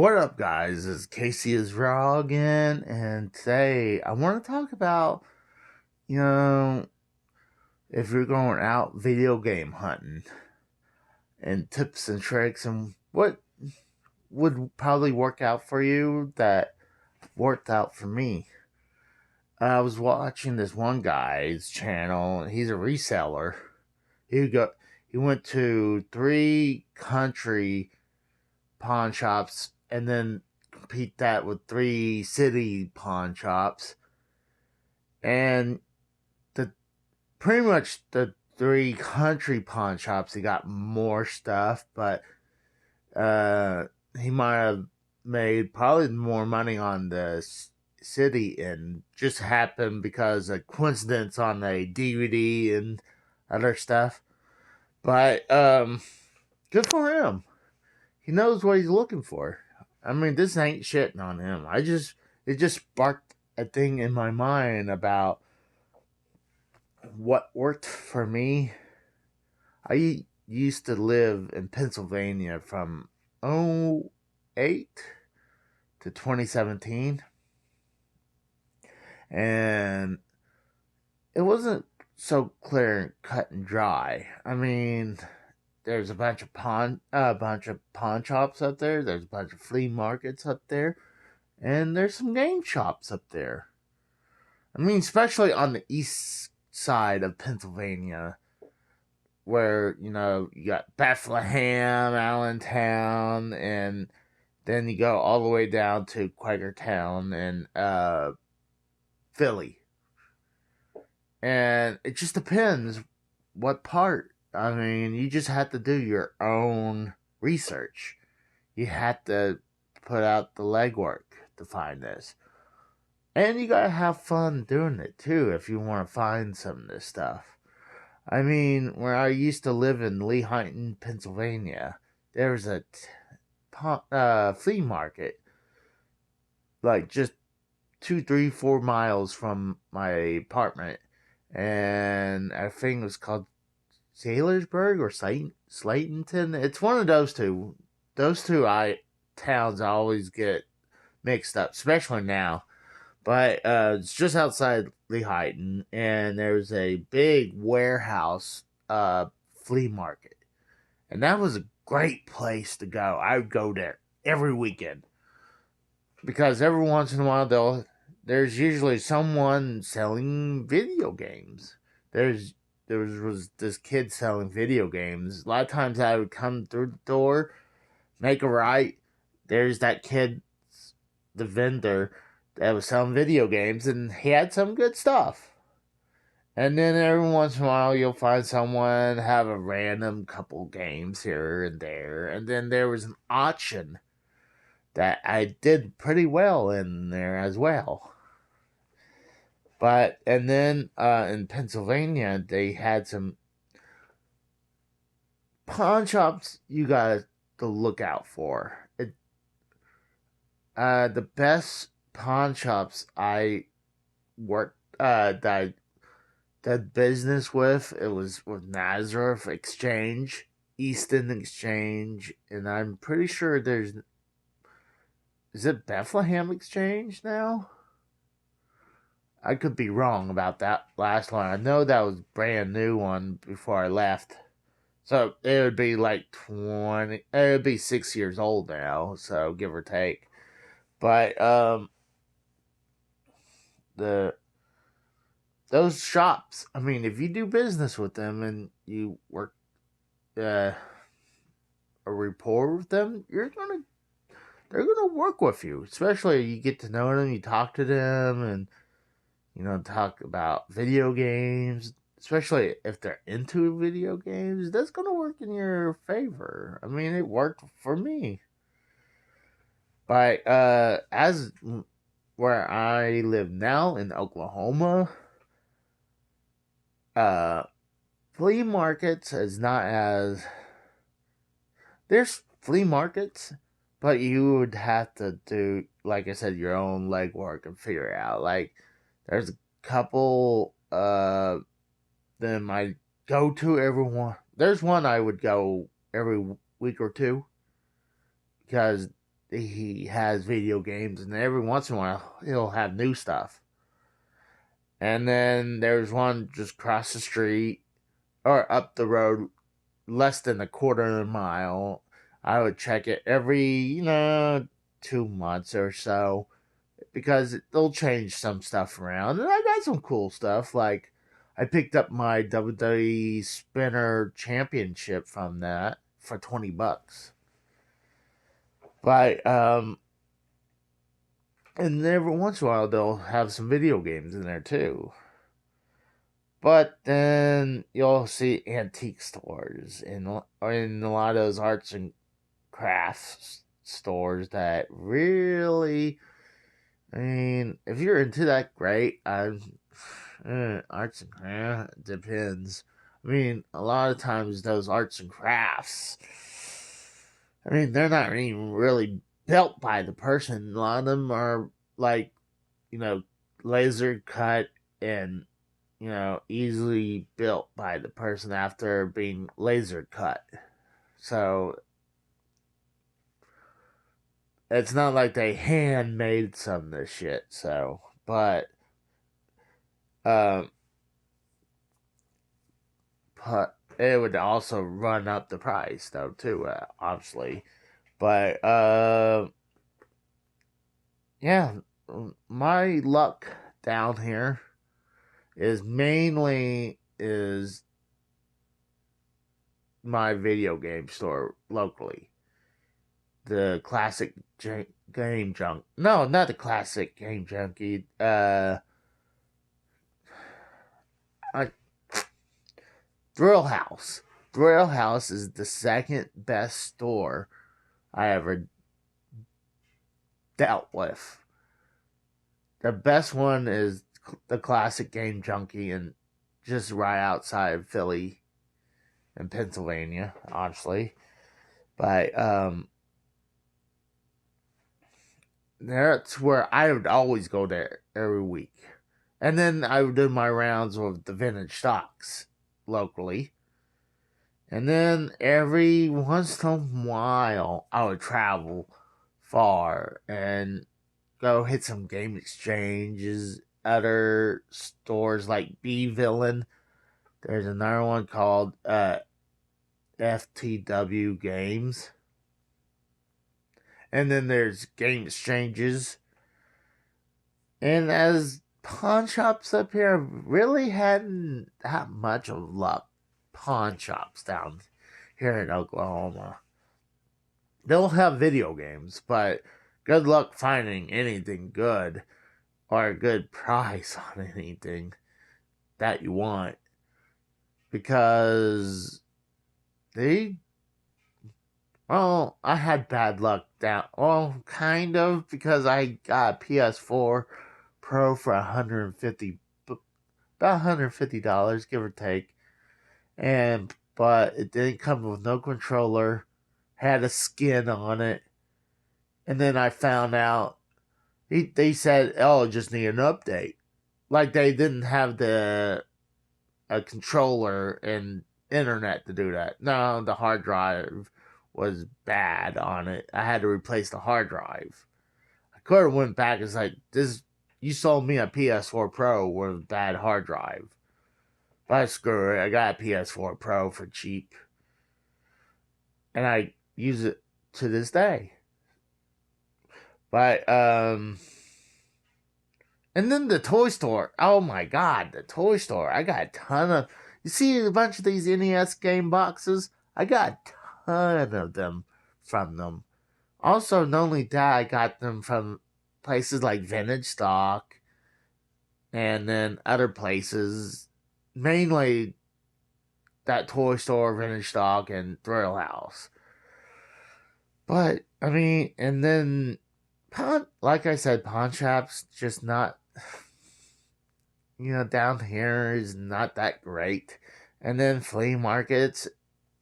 What up, guys? It's Casey is Raw again, and today I want to talk about, you know, if you're going out video game hunting and tips and tricks and what would probably work out for you that worked out for me. I was watching this one guy's channel, and he's a reseller. He got he went to three country pawn shops and then compete that with three city pawn shops, and the pretty much the three country pawn shops he got more stuff, but he might have made probably more money on the city, and just happened because of coincidence on a DVD and other stuff. But good for him. He knows what he's looking for. I mean, this ain't shitting on him. It just sparked a thing in my mind about what worked for me. I used to live in Pennsylvania from '08 to 2017, and it wasn't so clear and cut and dry. I mean, there's a bunch of pawn shops up there. There's a bunch of flea markets up there, and there's some game shops up there. I mean, especially on the east side of Pennsylvania, where you got Bethlehem, Allentown, and then you go all the way down to Quakertown and Philly, and it just depends what part. I mean, you just have to do your own research. You have to put out the legwork to find this. And you gotta have fun doing it too if you want to find some of this stuff. I mean, where I used to live in Lehighton, Pennsylvania, there was a flea market, like just 2, 3, 4 miles from my apartment. And I think it was called Sailorsburg or Slaytonton. It's one of those two. Those two towns I always get mixed up, especially now. But it's just outside Lehighton, and there's a big warehouse flea market, and that was a great place to go. I would go there every weekend because every once in a while there's usually someone selling video games. There was this kid selling video games. A lot of times I would come through the door, make a right. There's that kid, the vendor that was selling video games, and he had some good stuff. And then every once in a while, you'll find someone have a random couple games here and there. And then there was an auction that I did pretty well in there as well. But, and then in Pennsylvania, they had some pawn shops you got to look out for. The best pawn shops I worked that I did business with, it was with Nazareth Exchange, Easton Exchange, and I'm pretty sure is it Bethlehem Exchange now? I could be wrong about that last one. I know that was a brand new one before I left. So it would be like 20, it would be 6 years old now, so give or take. But the those shops, I mean, if you do business with them and you work a rapport with them, they're gonna work with you. Especially you get to know them, you talk to them, and talk about video games. Especially if they're into video games, that's gonna work in your favor. I mean, it worked for me. But as where I live now in Oklahoma, uh, flea markets is not as there's flea markets, but you would have to do, like I said, your own legwork and figure it out. Like there's a couple then I go to there's one I would go every week or two because he has video games, and every once in a while he'll have new stuff. And then there's one just across the street or up the road, less than a quarter of a mile. I would check it every 2 months or so because they'll change some stuff around. And I got some cool stuff. Like I picked up my WWE Spinner Championship from that for $20. But and every once in a while they'll have some video games in there too. But then you'll see antique stores in a lot of those arts and crafts stores that really, I mean, if you're into that, great. Arts and crafts depends. I mean, a lot of times those arts and crafts, I mean, they're not even really built by the person. A lot of them are like, you know, laser cut and easily built by the person after being laser cut. So it's not like they handmade some of this shit. So, but um, but it would also run up the price though too, obviously. But yeah, my luck down here is my video game store locally. The classic game junk. No, not the classic game junkie. Uh, Thrill House. Thrill House is the second best store I ever dealt with. The best one is the classic game junkie, and just right outside of Philly in Pennsylvania, honestly. But that's where I would always go there every week. And then I would do my rounds with the vintage stocks locally. And then every once in a while, I would travel far and go hit some game exchanges, other stores like B Villain. There's another one called FTW Games. And then there's game exchanges. And as pawn shops up here, really hadn't that much of luck. Pawn shops down here in Oklahoma. They'll have video games, but good luck finding anything good or a good price on anything that you want. Because I had bad luck down. Well, kind of, because I got a PS4 Pro for about $150, give or take. But it didn't come with no controller, had a skin on it. And then I found out they said, "Oh, it just need an update." Like they didn't have a controller and internet to do that. No, the hard drive was bad on it. I had to replace the hard drive. I could have went back and was like, "This, you sold me a PS4 Pro with a bad hard drive." But screw it, I got a PS4 Pro for cheap, and I use it to this day. But and then the toy store. Oh my god, the toy store. I got a ton of. You see a bunch of these NES game boxes? I got a ton of them from them. Also, not only that, I got them from places like Vintage Stock and then other places. Mainly that toy store, Vintage Stock, and Thrill House. But, I mean, and then, like I said, pawn shops just not, down here is not that great. And then flea markets,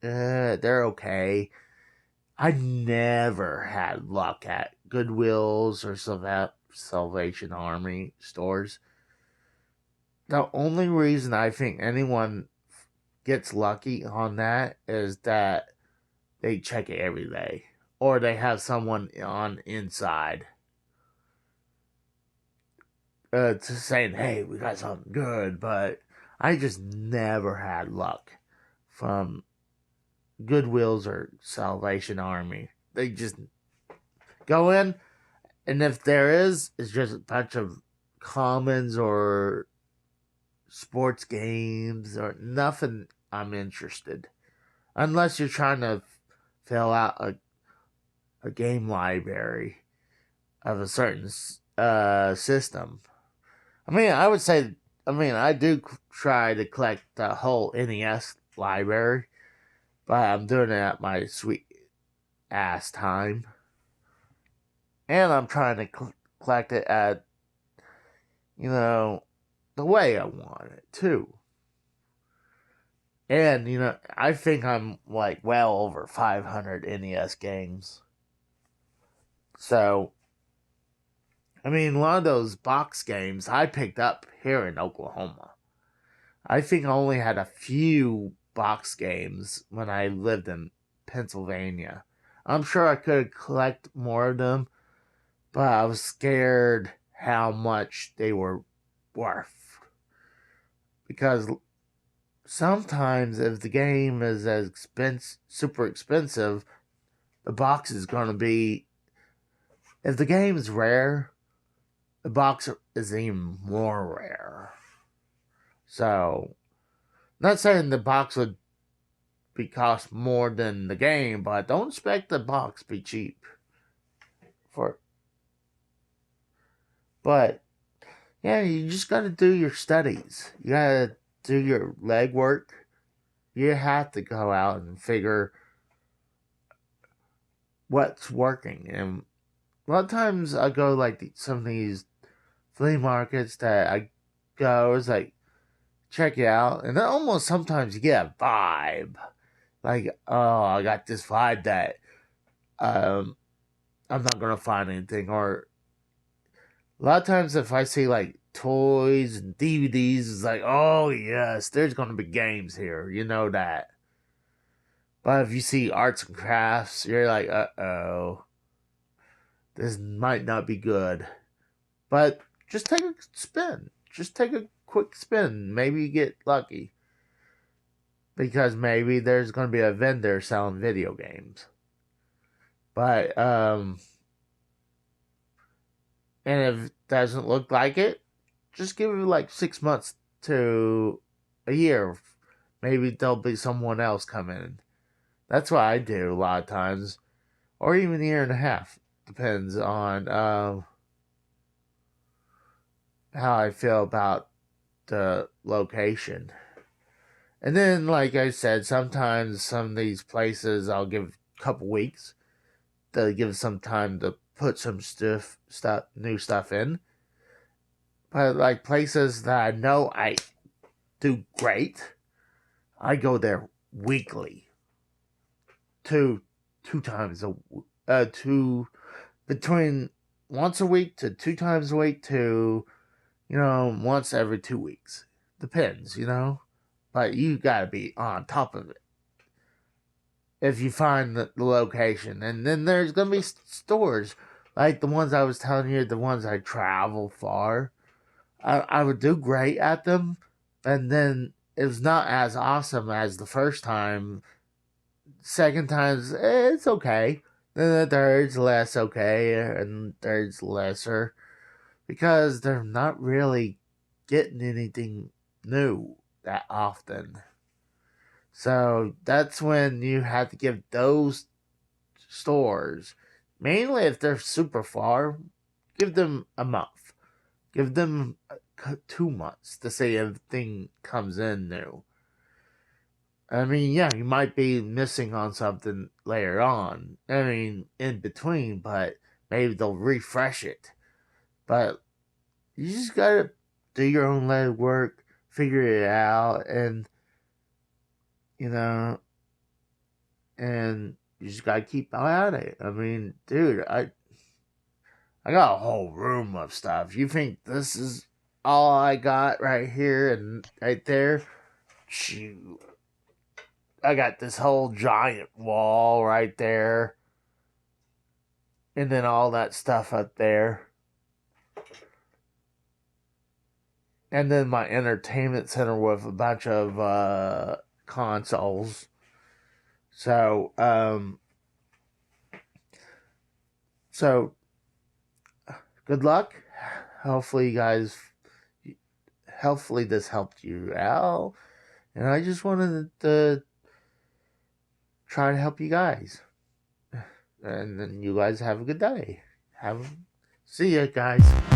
they're okay. I never had luck at Goodwills or Salvation Army stores. The only reason I think anyone gets lucky on that is that they check it every day. or they have someone on inside to saying, "Hey, we got something good," but I just never had luck from Goodwills or Salvation Army. They just go in, and if there is, it's just a bunch of commons or sports games or nothing I'm interested. Unless you're trying to fill out a game library of a certain system. I mean, I would say, I mean, I do try to collect the whole NES library, but I'm doing it at my sweet ass time. And I'm trying to collect it at, the way I want it, too. And, I think I'm like well over 500 NES games. So, I mean, a lot of those box games I picked up here in Oklahoma. I think I only had a few box games when I lived in Pennsylvania. I'm sure I could collect more of them, but I was scared how much they were worth. Because sometimes if the game is super expensive, the box is going to be. If the game is rare, the box is even more rare. So, not saying the box would be cost more than the game, but don't expect the box be cheap. But yeah, you just got to do your studies. You got to do your legwork. You have to go out and figure what's working. And a lot of times I go like some of these flea markets that I go, it's like check it out, and then almost sometimes you get a vibe. Like, oh, I got this vibe that um I'm not gonna find anything. Or a lot of times if I see like toys and DVDs, it's like, oh yes, there's gonna be games here. You know that. But if you see arts and crafts, you're like, oh, this might not be good. But just take a spin. Just take a quick spin. Maybe you get lucky. Because maybe there's going to be a vendor selling video games. But, and if it doesn't look like it, just give it like 6 months to a year. Maybe there'll be someone else coming. That's what I do a lot of times. Or even a year and a half. Depends on how I feel about the location. And then, like I said, sometimes some of these places I'll give a couple weeks to give some time to put some new stuff in. But like places that I know I do great, I go there weekly, two times two between once a week to 2 times a week to once every 2 weeks. Depends. But you gotta be on top of it if you find the location. And then there's gonna be stores like the ones I was telling you, the ones I travel far. I would do great at them, and then it's not as awesome as the first time. Second time's it's okay. Then the third's less okay, and third's lesser because they're not really getting anything new that often. So that's when you have to give those stores, mainly if they're super far, give them a month. Give them 2 months to see if thing comes in new. I mean, yeah, you might be missing on something later on. I mean, in between, but maybe they'll refresh it. But you just gotta do your own legwork, figure it out, and you know, and you just gotta keep at it. I mean, dude, I got a whole room of stuff. You think this is all I got right here and right there? Shoot. I got this whole giant wall right there. and then all that stuff up there. And then my entertainment center with a bunch of consoles. So, so good luck. Hopefully, you guys, hopefully this helped you out. And I just wanted to try to help you guys. And then you guys have a good day. See ya, guys.